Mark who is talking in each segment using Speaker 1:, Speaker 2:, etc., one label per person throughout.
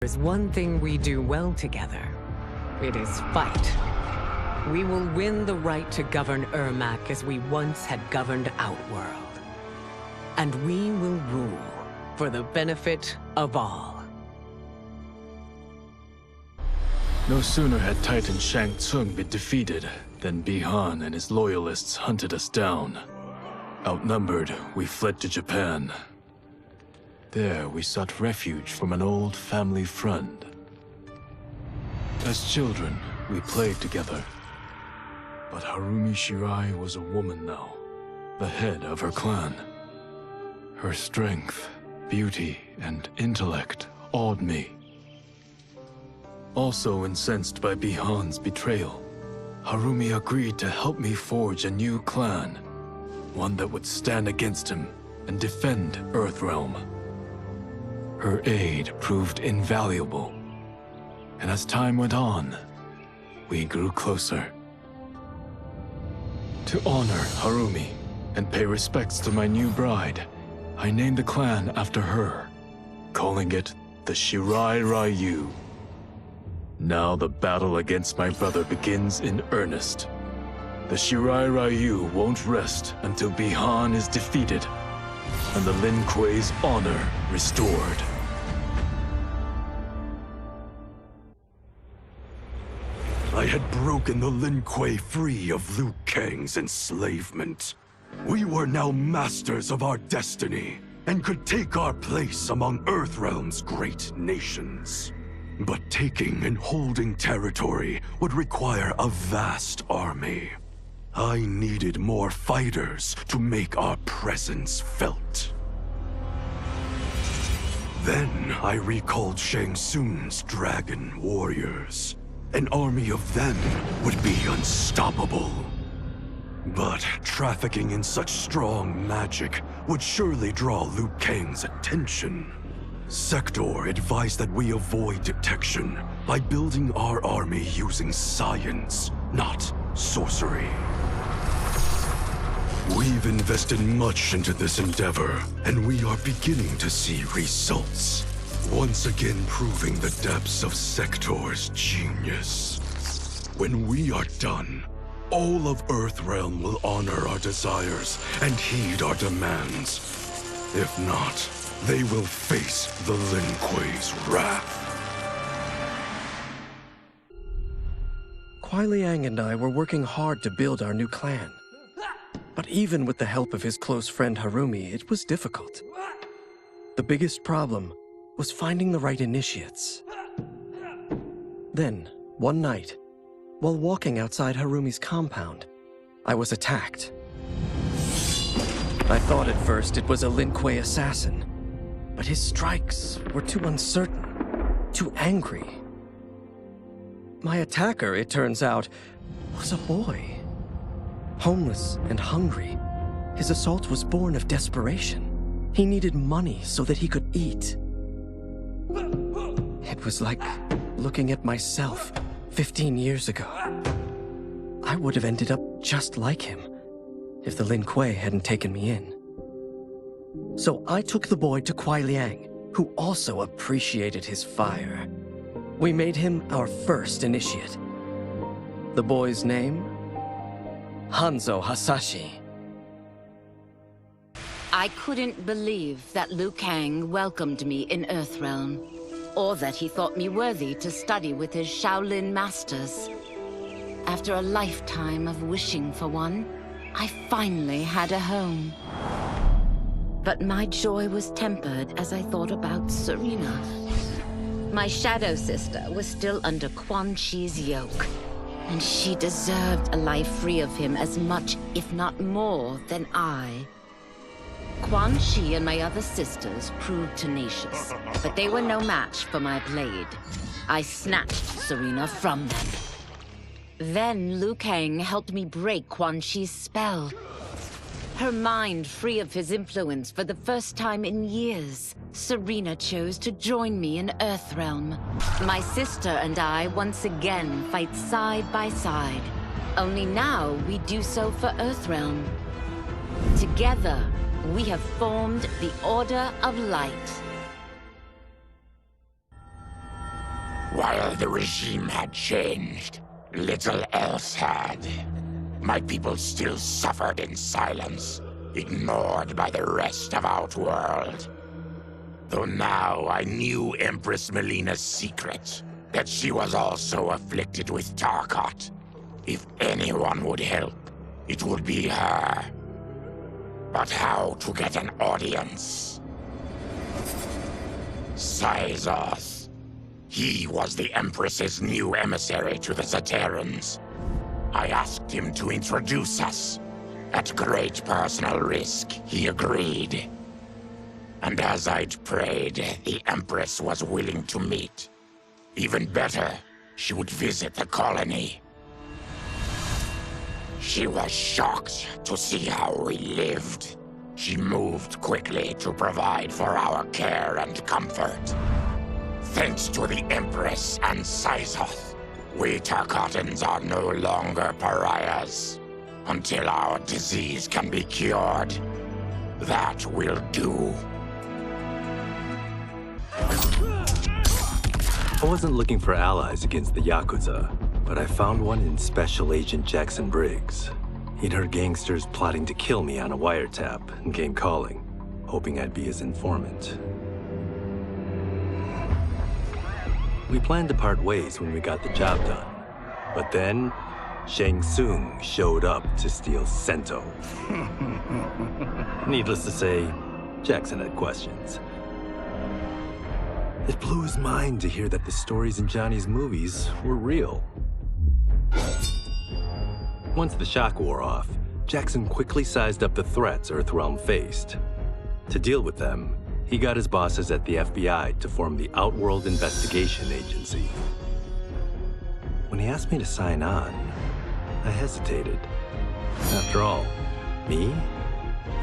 Speaker 1: There's one thing we do well together. It is fight. We will win the right to govern Ermac as we once had governed Outworld. And we will rule for the benefit of all.
Speaker 2: No sooner had Titan Shang Tsung been defeated than Bihan and his loyalists hunted us down. Outnumbered, we fled to Japan. There, we sought refuge from an old family friend. As children, we played together. But Harumi Shirai was a woman now, the head of her clan. Her strength, beauty, and intellect awed me. Also incensed by Bihan's betrayal, Harumi agreed to help me forge a new clan, one that would stand against him and defend Earthrealm. Her aid proved invaluable, and as time went on, we grew closer. To honor Harumi and pay respects to my new bride, I named the clan after her, calling it the Shirai Ryu. Now the battle against my brother begins in earnest. The Shirai Ryu won't rest until Bihan is defeated and the Lin Kuei's honor restored.
Speaker 3: I had broken the Lin Kuei free of Liu Kang's enslavement. We were now masters of our destiny and could take our place among Earthrealm's great nations. But taking and holding territory would require a vast army. I needed more fighters to make our presence felt. Then I recalled Shang Tsung's dragon warriors. An army of them would be unstoppable. But trafficking in such strong magic would surely draw Liu Kang's attention. Sector advised that we avoid detection by building our army using science, not sorcery. We've invested much into this endeavor, and we are beginning to see results. Once again proving the depths of Sector's genius. When we are done, all of Earthrealm will honor our desires and heed our demands. If not, they will face the Lin Kuei's wrath.
Speaker 4: Kuai Liang and I were working hard to build our new clan. But even with the help of his close friend Harumi, it was difficult. The biggest problem was finding the right initiates. Then, one night, while walking outside Harumi's compound, I was attacked. I thought at first it was a Lin Kuei assassin, but his strikes were too uncertain, too angry. My attacker, it turns out, was a boy. Homeless and hungry, his assault was born of desperation. He needed money so that he could eat. It was like looking at myself 15 years ago. I would have ended up just like him if the Lin Kuei hadn't taken me in. So I took the boy to Kuai Liang, who also appreciated his fire. We made him our first initiate. The boy's name? Hanzo Hasashi.
Speaker 5: I couldn't believe that Liu Kang welcomed me in Earthrealm, or that he thought me worthy to study with his Shaolin masters. After a lifetime of wishing for one, I finally had a home. But my joy was tempered as I thought about Serena. My shadow sister was still under Quan Chi's yoke, and she deserved a life free of him as much, if not more, than I. Quan Chi and my other sisters proved tenacious, but they were no match for my blade. I snatched Serena from them. Then Liu Kang helped me break Quan Chi's spell. Her mind free of his influence for the first time in years, Serena chose to join me in Earthrealm. My sister and I once again fight side by side. Only now we do so for Earthrealm. Together, we have formed the Order of Light.
Speaker 6: While the regime had changed, little else had. My people still suffered in silence, ignored by the rest of Outworld. Though now I knew Empress Melina's secret, that she was also afflicted with Tarkat. If anyone would help, it would be her. But how to get an audience? Syzoth. He was the Empress's new emissary to the Zaterrans. I asked him to introduce us. At great personal risk, he agreed. And as I'd prayed, the Empress was willing to meet. Even better, she would visit the colony. She was shocked to see how we lived. She moved quickly to provide for our care and comfort. Thanks to the Empress and Syzoth, we Tarkatans are no longer pariahs. Until our disease can be cured, that will do.
Speaker 7: I wasn't looking for allies against the Yakuza, but I found one in Special Agent Jackson Briggs. He'd heard gangsters plotting to kill me on a wiretap and came calling, hoping I'd be his informant. We planned to part ways when we got the job done, but then Shang Tsung showed up to steal Sento. Needless to say, Jackson had questions. It blew his mind to hear that the stories in Johnny's movies were real. Once the shock wore off, Jackson quickly sized up the threats Earthrealm faced. To deal with them, he got his bosses at the FBI to form the Outworld Investigation Agency. When he asked me to sign on, I hesitated. After all, me?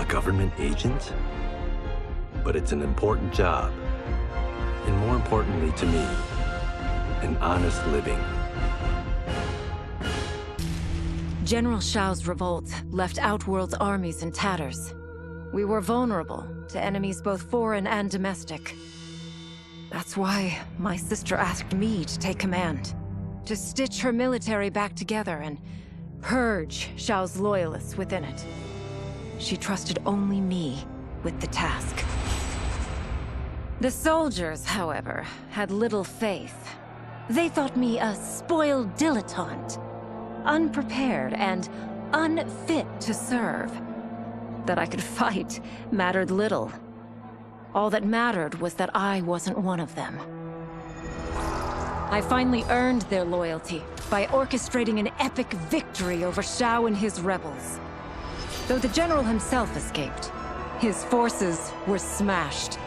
Speaker 7: A government agent? But it's an important job. And more importantly to me, an honest living.
Speaker 8: General Shao's revolt left Outworld's armies in tatters. We were vulnerable to enemies both foreign and domestic. That's why my sister asked me to take command, to stitch her military back together and purge Shao's loyalists within it. She trusted only me with the task. The soldiers, however, had little faith. They thought me a spoiled dilettante, unprepared and unfit to serve. That I could fight mattered little. All that mattered was that I wasn't one of them. I finally earned their loyalty by orchestrating an epic victory over Shao and his rebels. Though the general himself escaped, his forces were smashed.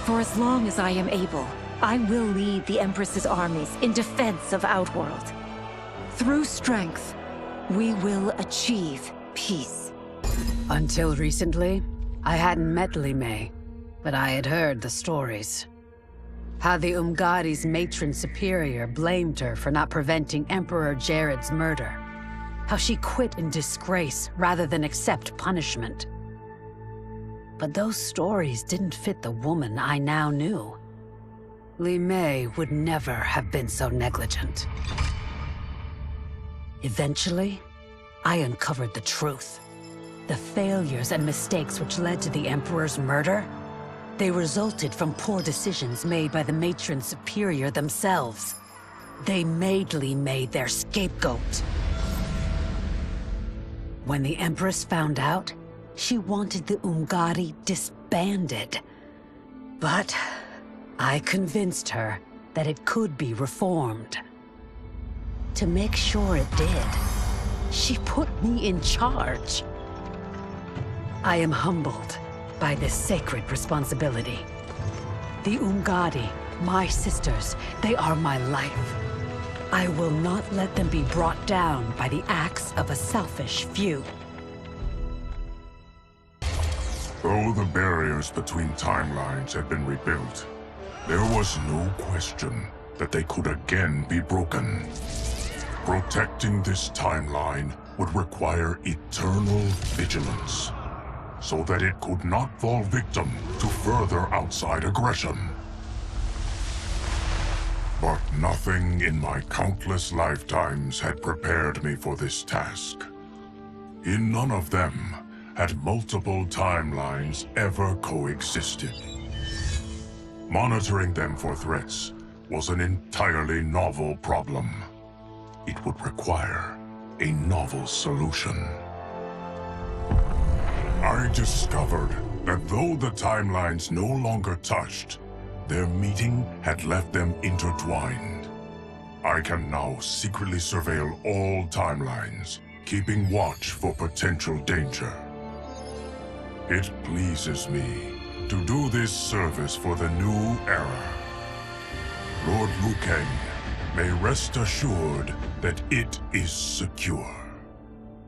Speaker 8: For as long as I am able, I will lead the Empress's armies in defense of Outworld. Through strength, we will achieve peace.
Speaker 9: Until recently, I hadn't met Li Mei, but I had heard the stories. How the Umgadi's matron superior blamed her for not preventing Emperor Jared's murder. How she quit in disgrace rather than accept punishment. But those stories didn't fit the woman I now knew. Li Mei would never have been so negligent. Eventually, I uncovered the truth. The failures and mistakes which led to the Emperor's murder, they resulted from poor decisions made by the matron superior themselves. They made Li Mei their scapegoat. When the Empress found out, she wanted the Umgadi disbanded. But I convinced her that it could be reformed. To make sure it did, she put me in charge. I am humbled by this sacred responsibility. The Umgadi, my sisters, they are my life. I will not let them be brought down by the acts of a selfish few.
Speaker 10: Though the barriers between timelines had been rebuilt, there was no question that they could again be broken. Protecting this timeline would require eternal vigilance, so that it could not fall victim to further outside aggression. But nothing in my countless lifetimes had prepared me for this task. In none of them had multiple timelines ever coexisted. Monitoring them for threats was an entirely novel problem. It would require a novel solution. I discovered that though the timelines no longer touched, their meeting had left them intertwined. I can now secretly surveil all timelines, keeping watch for potential danger. It pleases me to do this service for the new era. Lord Liu Kang may rest assured that it is secure.